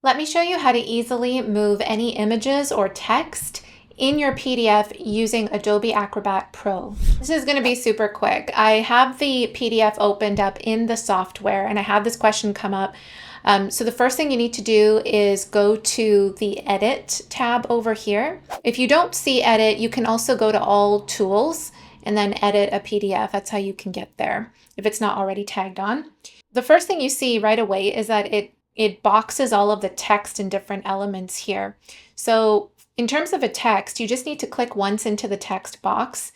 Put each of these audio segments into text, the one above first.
Let me show you how to easily move any images or text in your PDF using Adobe Acrobat Pro. This is going to be super quick. I have the PDF opened up in the software and I had this question come up. So the first thing you need to do is go to the Edit tab over here. If you don't see Edit, you can also go to All Tools and then Edit a PDF. That's how you can get there if it's not already tagged on. The first thing you see right away is that it boxes all of the text in different elements here. So in terms of a text, you just need to click once into the text box.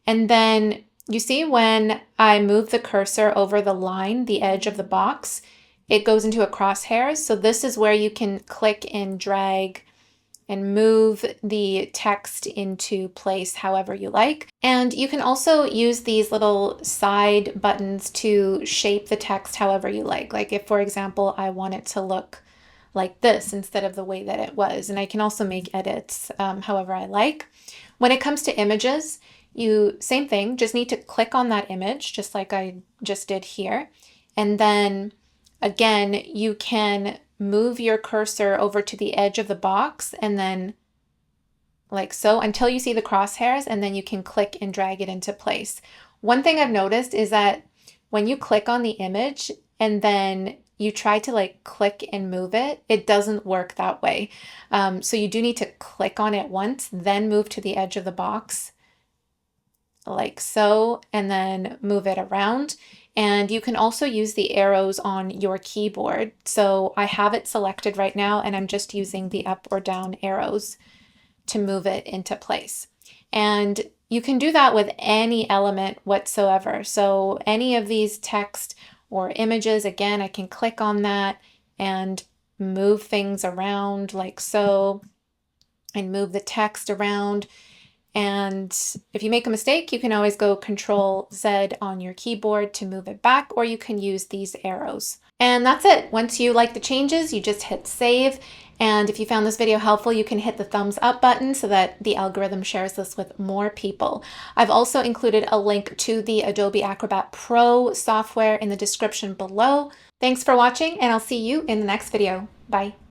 And then you see when I move the cursor over the line, the edge of the box, it goes into a crosshairs. So this is where you can click and drag and move the text into place however you like. And you can also use these little side buttons to shape the text however you like. Like if, for example, I want it to look like this instead of the way that it was. And I can also make edits however I like. When it comes to images, same thing, just need to click on that image just like I just did here. And then again, you can move your cursor over to the edge of the box and then like so until you see the crosshairs, and then you can click and drag it into place. One thing I've noticed is that when you click on the image and then you try to like click and move it, it doesn't work that way. So you do need to click on it once, then move to the edge of the box like so, and then move it around. And you can also use the arrows on your keyboard. So I have it selected right now and I'm just using the up or down arrows to move it into place. And you can do that with any element whatsoever. So any of these text or images, again, I can click on that and move things around like so and move the text around. And if you make a mistake, you can always go Control Z on your keyboard to move it back, or you can use these arrows. And that's it. Once you like the changes, you just hit save. And if you found this video helpful, you can hit the thumbs up button so that the algorithm shares this with more people. I've also included a link to the Adobe Acrobat Pro software in the description below. Thanks for watching, and I'll see you in the next video. Bye.